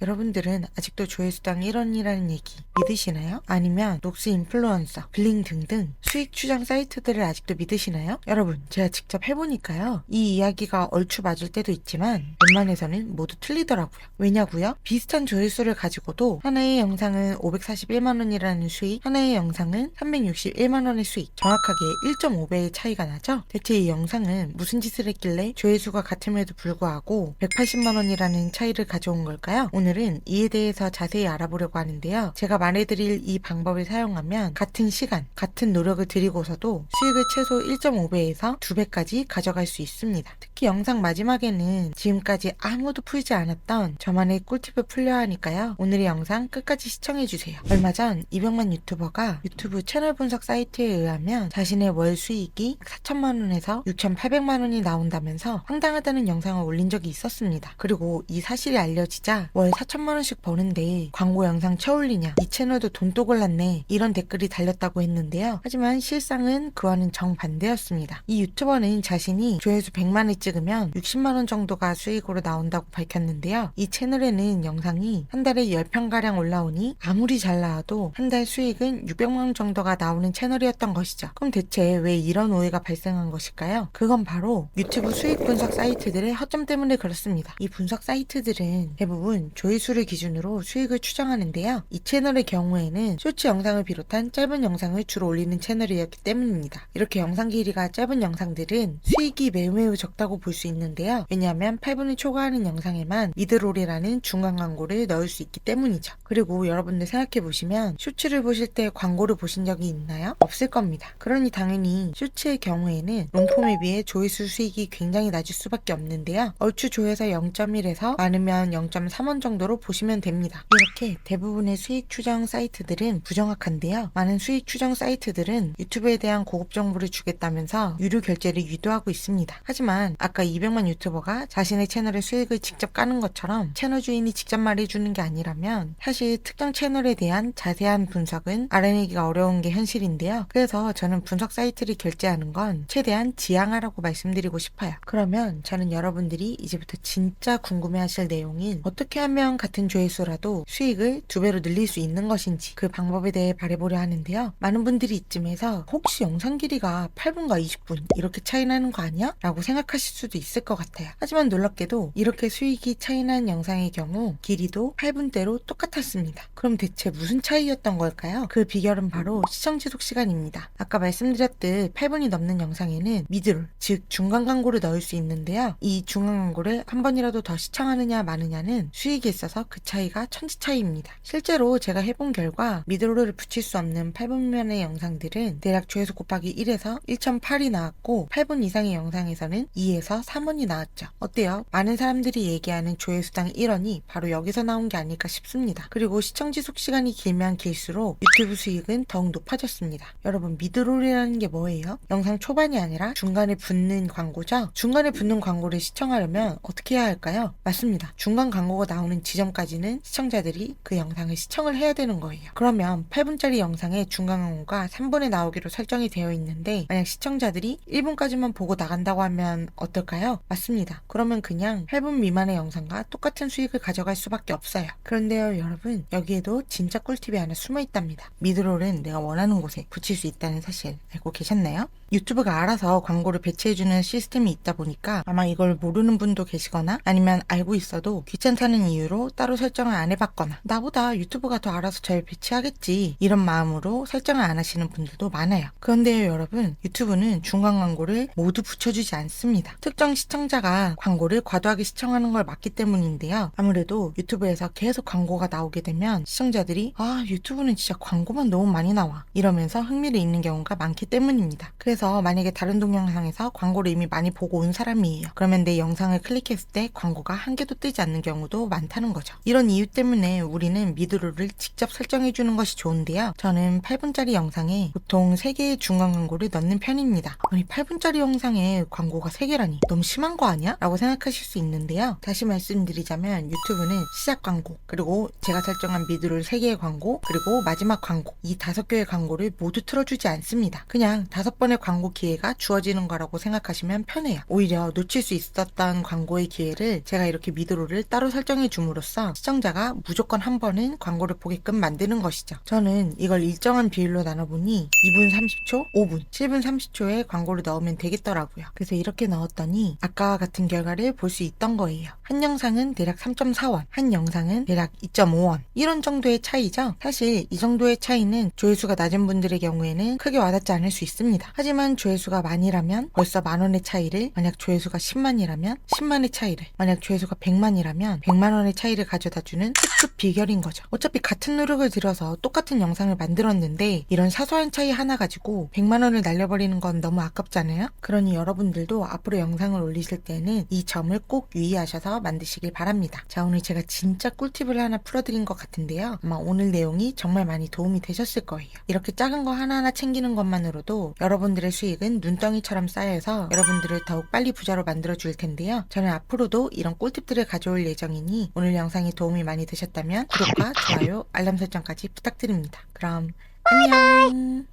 여러분들은 아직도 조회수당 1원이라는 얘기 믿으시나요? 아니면 녹스 인플루언서, 블링 등등 수익 추정 사이트들을 아직도 믿으시나요? 여러분, 제가 직접 해보니까요. 이 이야기가 얼추 맞을 때도 있지만 웬만해서는 모두 틀리더라고요. 왜냐고요? 비슷한 조회수를 가지고도 하나의 영상은 541만원이라는 수익, 하나의 영상은 361만원의 수익, 정확하게 1.5배의 차이가 나죠? 대체 이 영상은 무슨 짓을 했길래 조회수가 같음에도 불구하고 180만원이라는 차이를 가져온 걸까요? 오늘은 이에 대해서 자세히 알아보려고 하는데요. 제가 말해드릴 이 방법을 사용하면 같은 시간, 같은 노력을 들이고서도 수익을 최소 1.5배에서 2배까지 가져갈 수 있습니다. 특히 영상 마지막에는 지금까지 아무도 풀지 않았던 저만의 꿀팁을 풀려 하니까요. 오늘의 영상 끝까지 시청해주세요. 얼마 전 200만 유튜버가 유튜브 채널 분석 사이트에 의하면 자신의 월 수익이 4천만원에서 6,800만원이 나온다면서 황당하다는 영상을 올린 적이 있었습니다. 그리고 이 사실이 알려지자 월 4천만원씩 버는데 광고 영상 쳐올리냐, 이 채널도 돈 또 골랐네, 이런 댓글이 달렸다고 했는데요. 하지만 실상은 그와는 정반대였습니다. 이 유튜버는 자신이 조회수 100만을 찍으면 60만원 정도가 수익으로 나온다고 밝혔는데요. 이 채널에는 영상이 한 달에 10편가량 올라오니 아무리 잘 나와도 한 달 수익은 600만원 정도가 나오는 채널이었던 것이죠. 그럼 대체 왜 이런 오해가 발생한 것일까요? 그건 바로 유튜브 수익 분석 사이트들의 허점 때문에 그렇습니다. 이 분석 사이트들은 대부분 조회수를 기준으로 수익을 추정하는데요. 이 채널의 경우에는 쇼츠 영상을 비롯한 짧은 영상을 주로 올리는 채널이었기 때문입니다. 이렇게 영상 길이가 짧은 영상들은 수익이 매우 적다고 볼 수 있는데요. 왜냐하면 8분을 초과하는 영상에만 미드롤이라는 중간 광고를 넣을 수 있기 때문이죠. 그리고 여러분들 생각해보시면 쇼츠를 보실 때 광고를 보신 적이 있나요? 없을 겁니다. 그러니 당연히 쇼츠의 경우에는 롱폼에 비해 조회수 수익이 굉장히 낮을 수밖에 없는데요. 얼추 조회서 0.1에서 많으면 0.3원 정도로 보시면 됩니다. 이렇게 대부분의 수익 추정 사이트들은 부정확한데요. 많은 수익 추정 사이트들은 유튜브에 대한 고급 정보를 주겠다면서 유료 결제를 유도하고 있습니다. 하지만 아까 200만 유튜버가 자신의 채널의 수익을 직접 까는 것처럼 채널 주인이 직접 말해주는 게 아니라면 사실 특정 채널에 대한 자세한 분석은 알아내기가 어려운 게 현실인데요. 그래서 저는 분석 사이트를 결제하는 건 최대한 지양하라고 말씀드리고 싶어요. 그러면 저는 여러분들이 이제부터 진짜 궁금해하실 내용인 어떻게 하면 같은 조회수라도 수익을 2배로 늘릴 수 있는 것인지 그 방법에 대해 말해보려 하는데요. 많은 분들이 이쯤에서 혹시 영상 길이가 8분과 20분 이렇게 차이 나는 거 아니야? 라고 생각하실 수도 있을 것 같아요. 하지만 놀랍게도 이렇게 수익이 차이 나는 영상의 경우 길이도 8분대로 똑같았습니다. 그럼 대체 무슨 차이였던 걸까요? 그 비결은 바로 시청 지속 시간입니다. 아까 말씀드렸듯 8분이 넘는 영상에는 미드롤, 즉 중간 광고를 넣을 수 있는데요. 이 중간 광고를 한 번이라도 더 시청하느냐 마느냐는 수익에 있어서 그 차이가 천지 차이입니다. 실제로 제가 해본 결과 미드롤을 붙일 수 없는 8분 미만의 영상들은 대략 조회수 곱하기 1에서 1.8이 나왔고 8분 이상의 영상에서는 2에서 3원이 나왔죠. 어때요? 많은 사람들이 얘기하는 조회수당 1원이 바로 여기서 나온 게 아닐까 싶습니다. 그리고 시청 지속 시간이 길면 길수록 유튜브 수익은 더욱 높아졌습니다. 여러분, 미드롤이라는 게 뭐예요? 영상 초반이 아니라 중간에 붙는 광고죠? 중간에 붙는 광고를 시청하려면 어떻게 해야 할까요? 맞습니다. 중간 광고가 나오는 지점까지는 시청자들이 그 영상을 시청을 해야 되는 거예요. 그러면 8분짜리 영상에 중간 광고가 3분에 나오기로 설정이 되어 있는데 만약 시청자들이 1분까지만 보고 나간다고 하면 어떨까요? 맞습니다. 그러면 그냥 8분 미만의 영상과 똑같은 수익을 가져갈 수밖에 없어요. 그런데요, 여러분, 여기에도 진짜 꿀팁이 하나 숨어 있답니다. 미드롤은 내가 원하는 곳에 붙일 수 있다는 사실 알고 계셨나요? 유튜브가 알아서 광고를 배치해주는 시스템이 있다 보니까 아마 이걸 모르는 분도 계시거나 아니면 알고 있어도 귀찮다는 이유로 따로 설정을 안 해봤거나 나보다 유튜브가 더 알아서 잘 배치하겠지 이런 마음으로 설정을 안 하시는 분들도 많아요. 그런데요, 여러분, 유튜브는 중간 광고를 모두 붙여주지 않습니다. 특정 시청자가 광고를 과도하게 시청하는 걸 막기 때문인데요. 아무래도 유튜브에서 계속 광고가 나오게 되면 시청자들이 유튜브는 진짜 광고만 너무 많이 나와 이러면서 흥미를 잃는 경우가 많기 때문입니다. 그래서 만약에 다른 동영상에서 광고를 이미 많이 보고 온 사람이에요. 그러면 내 영상을 클릭했을 때 광고가 한 개도 뜨지 않는 경우도 많다는 거죠. 이런 이유 때문에 우리는 미드롤을 직접 설정해주는 것이 좋은데요. 저는 8분짜리 영상에 보통 3개의 중간 광고를 넣는 편입니다. 아니 8분짜리 영상에 광고가 3개라니 너무 심한 거 아니야? 라고 생각하실 수 있는데요. 다시 말씀드리자면 유튜브는 시작 광고, 그리고 제가 설정한 미드롤 3개의 광고, 그리고 마지막 광고, 이 5개의 광고를 모두 틀어주지 않습니다. 그냥 5번의 광고 광고 기회가 주어지는 거라고 생각하시면 편해요. 오히려 놓칠 수 있었던 광고의 기회를 제가 이렇게 미드롤을 따로 설정해 줌으로써 시청자가 무조건 한 번은 광고를 보게끔 만드는 것이죠. 저는 이걸 일정한 비율로 나눠보니 2분 30초, 5분, 7분 30초에 광고를 넣으면 되겠더라고요. 그래서 이렇게 넣었더니 아까와 같은 결과를 볼 수 있던 거예요. 한 영상은 대략 3.4원, 한 영상은 대략 2.5원 이런 정도의 차이죠. 사실 이 정도의 차이는 조회수가 낮은 분들의 경우에는 크게 와닿지 않을 수 있습니다. 하지만 조회수가 만이라면 벌써 만원의 차이를, 만약 조회수가 10만이라면 10만의 차이를, 만약 조회수가 100만이라면 100만원의 차이를 가져다주는 특급 비결인 거죠. 어차피 같은 노력을 들여서 똑같은 영상을 만들었는데 이런 사소한 차이 하나 가지고 100만원을 날려버리는 건 너무 아깝잖아요. 그러니 여러분들도 앞으로 영상을 올리실 때는 이 점을 꼭 유의하셔서 만드시길 바랍니다. 자, 오늘 제가 진짜 꿀팁을 하나 풀어드린 것 같은데요. 아마 오늘 내용이 정말 많이 도움이 되셨을 거예요. 이렇게 작은 거 하나하나 챙기는 것만으로도 여러분들의 수익은 눈덩이처럼 쌓여서 여러분들을 더욱 빨리 부자로 만들어 줄 텐데요. 저는 앞으로도 이런 꿀팁들을 가져올 예정이니 오늘 영상이 도움이 많이 되셨다면 구독과 좋아요, 알람 설정까지 부탁드립니다. 그럼 안녕.